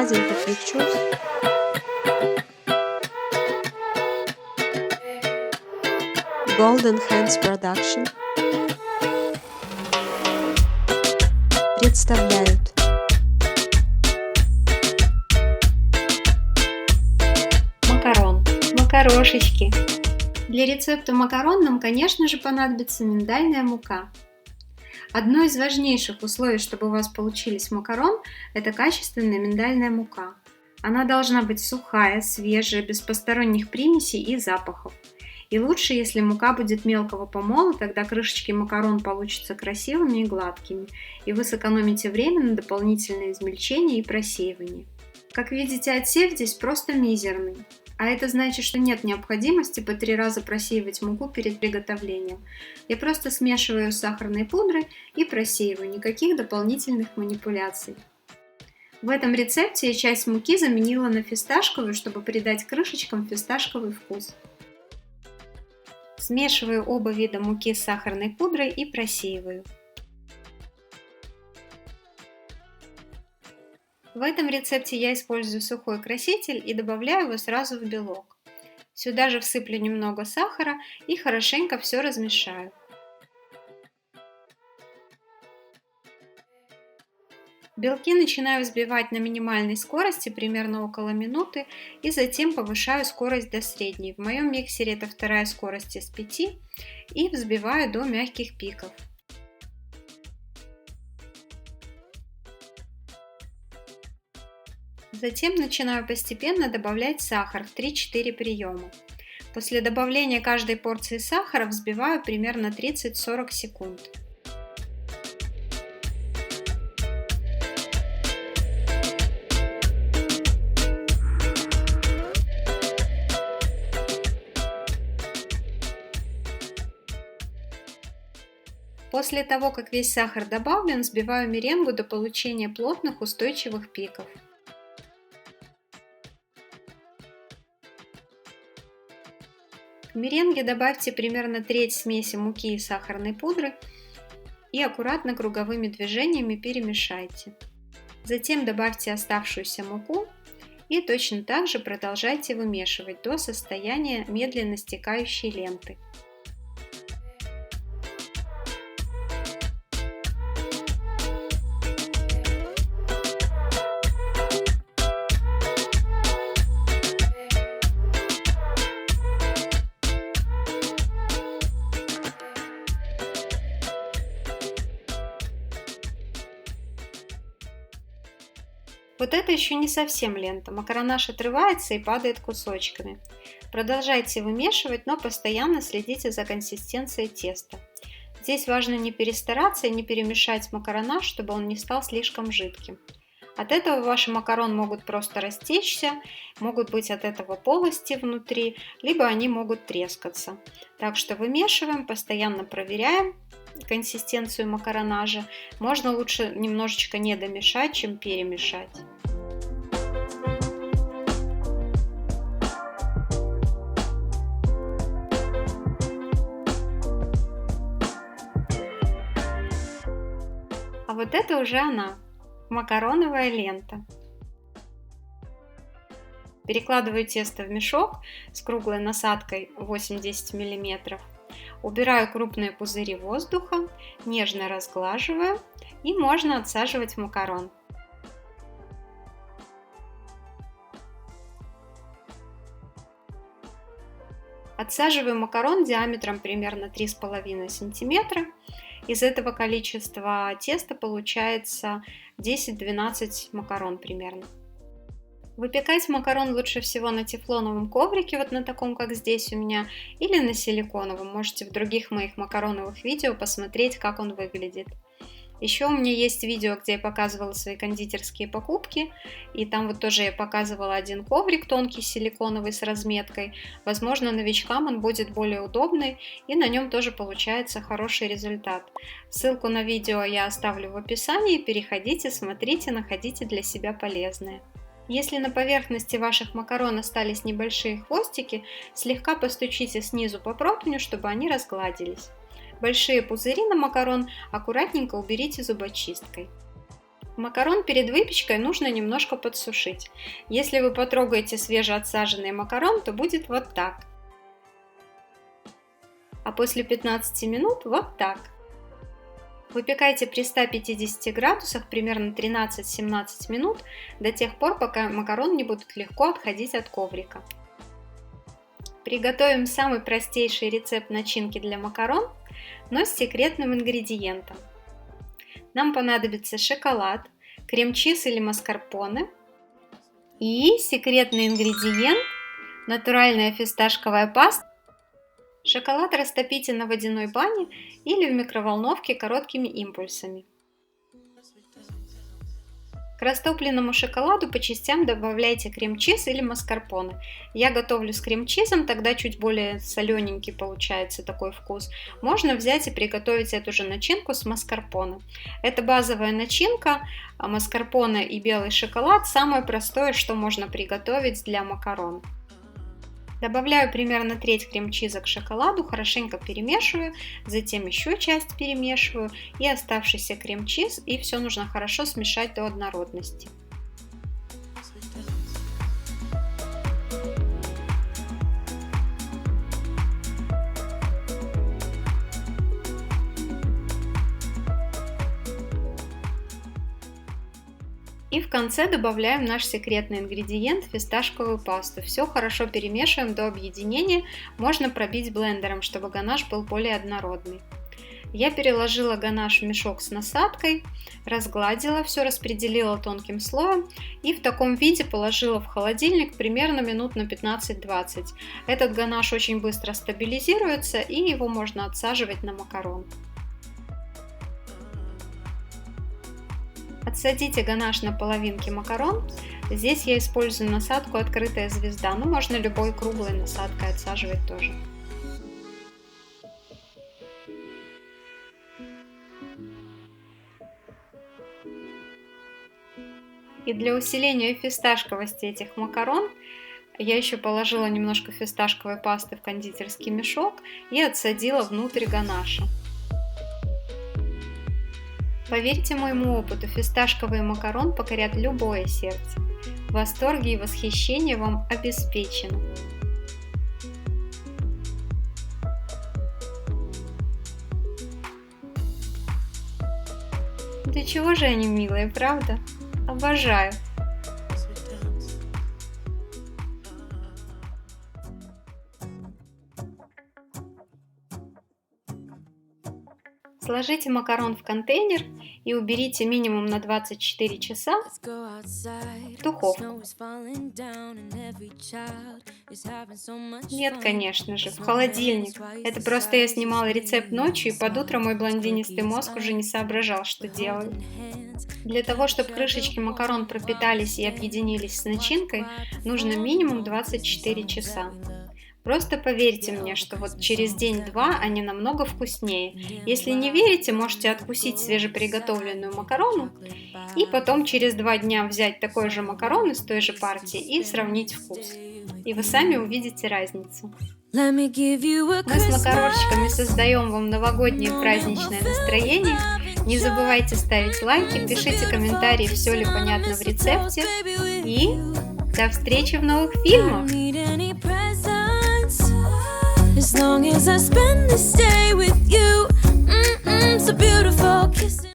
Magenta Pictures, Golden Hands Production представляют макарон, макарошечки. Для рецепта макарон нам, конечно же, понадобится миндальная мука. Одно из важнейших условий, чтобы у вас получились макарон, это качественная миндальная мука. Она должна быть сухая, свежая, без посторонних примесей и запахов. И лучше, если мука будет мелкого помола, тогда крышечки макарон получатся красивыми и гладкими, и вы сэкономите время на дополнительное измельчение и просеивание. Как видите, отсев здесь просто мизерный. А это значит, что нет необходимости по 3 раза просеивать муку перед приготовлением. Я просто смешиваю с сахарной пудрой и просеиваю, никаких дополнительных манипуляций. В этом рецепте я часть муки заменила на фисташковую, чтобы придать крышечкам фисташковый вкус. Смешиваю оба вида муки с сахарной пудрой и просеиваю. В этом рецепте я использую сухой краситель и добавляю его сразу в белок. Сюда же всыплю немного сахара и хорошенько все размешаю. Белки начинаю взбивать на минимальной скорости, примерно около минуты, и затем повышаю скорость до средней. В моем миксере это 2-я скорость из 5, и взбиваю до мягких пиков. Затем начинаю постепенно добавлять сахар в 3-4 приема. После добавления каждой порции сахара взбиваю примерно 30-40 секунд. После того, как весь сахар добавлен, взбиваю меренгу до получения плотных устойчивых пиков. К меренге добавьте примерно треть смеси муки и сахарной пудры и аккуратно круговыми движениями перемешайте. Затем добавьте оставшуюся муку и точно так же продолжайте вымешивать до состояния медленно стекающей ленты. Вот это еще не совсем лента, макаронаж отрывается и падает кусочками. Продолжайте вымешивать, но постоянно следите за консистенцией теста. Здесь важно не перестараться и не перемешать макаронаж, чтобы он не стал слишком жидким. От этого ваши макароны могут просто растечься, могут быть от этого полости внутри, либо они могут трескаться. Так что вымешиваем, постоянно проверяем консистенцию макаронажа. Можно лучше немножечко не домешать, чем перемешать. А вот это уже она, макароновая лента. Перекладываю тесто в мешок с круглой насадкой 8-10 мм. Убираю крупные пузыри воздуха, нежно разглаживаю и можно отсаживать макарон. Отсаживаю макарон диаметром примерно 3,5 см. Из этого количества теста получается 10-12 макарон примерно. Выпекать макарон лучше всего на тефлоновом коврике, вот на таком, как здесь у меня, или на силиконовом. Можете в других моих макароновых видео посмотреть, как он выглядит. Еще у меня есть видео, где я показывала свои кондитерские покупки, и там вот тоже я показывала один коврик тонкий силиконовый с разметкой. Возможно, новичкам он будет более удобный, и на нем тоже получается хороший результат. Ссылку на видео я оставлю в описании, переходите, смотрите, находите для себя полезное. Если на поверхности ваших макарон остались небольшие хвостики, слегка постучите снизу по противню, чтобы они разгладились. Большие пузыри на макарон аккуратненько уберите зубочисткой. Макарон перед выпечкой нужно немножко подсушить. Если вы потрогаете свежеотсаженный макарон, то будет вот так. А после 15 минут вот так. Выпекайте при 150 градусах примерно 13-17 минут до тех пор, пока макароны не будут легко отходить от коврика. Приготовим самый простейший рецепт начинки для макарон, но с секретным ингредиентом. Нам понадобится шоколад, крем-чиз или маскарпоне и секретный ингредиент – натуральная фисташковая паста. Шоколад растопите на водяной бане или в микроволновке короткими импульсами. К растопленному шоколаду по частям добавляйте крем-чиз или маскарпоне. Я готовлю с крем-чизом, тогда чуть более солененький получается такой вкус. Можно взять и приготовить эту же начинку с маскарпоне. Это базовая начинка, а маскарпоне и белый шоколад самое простое, что можно приготовить для макарон. Добавляю примерно треть крем-чиза к шоколаду, хорошенько перемешиваю, затем еще часть перемешиваю и оставшийся крем-чиз, и все нужно хорошо смешать до однородности. И в конце добавляем наш секретный ингредиент – фисташковую пасту. Все хорошо перемешиваем до объединения, можно пробить блендером, чтобы ганаш был более однородный. Я переложила ганаш в мешок с насадкой, разгладила все, распределила тонким слоем и в таком виде положила в холодильник примерно минут на 15-20. Этот ганаш очень быстро стабилизируется и его можно отсаживать на макарон. Отсадите ганаш на половинки макарон. Здесь я использую насадку «Открытая звезда», но можно любой круглой насадкой отсаживать тоже. И для усиления фисташковости этих макарон я еще положила немножко фисташковой пасты в кондитерский мешок и отсадила внутрь ганаша. Поверьте моему опыту, фисташковый макарон покорят любое сердце. Восторги и восхищение вам обеспечены. Да чего же они милые, правда? Обожаю! Сложите макарон в контейнер и уберите минимум на 24 часа в духовку. Нет, конечно же, в холодильник. Это просто я снимала рецепт ночью, и под утро мой блондинистый мозг уже не соображал, что делаю. Для того, чтобы крышечки макарон пропитались и объединились с начинкой, нужно минимум 24 часа. Просто поверьте мне, что вот через день-два они намного вкуснее. Если не верите, можете откусить свежеприготовленную макарону и потом через 2 дня взять такой же макарон из той же партии и сравнить вкус. И вы сами увидите разницу. Мы с макаронщиками создаем вам новогоднее праздничное настроение. Не забывайте ставить лайки, пишите комментарии, все ли понятно в рецепте. И до встречи в новых фильмах! As long as I spend this day with you, so beautiful.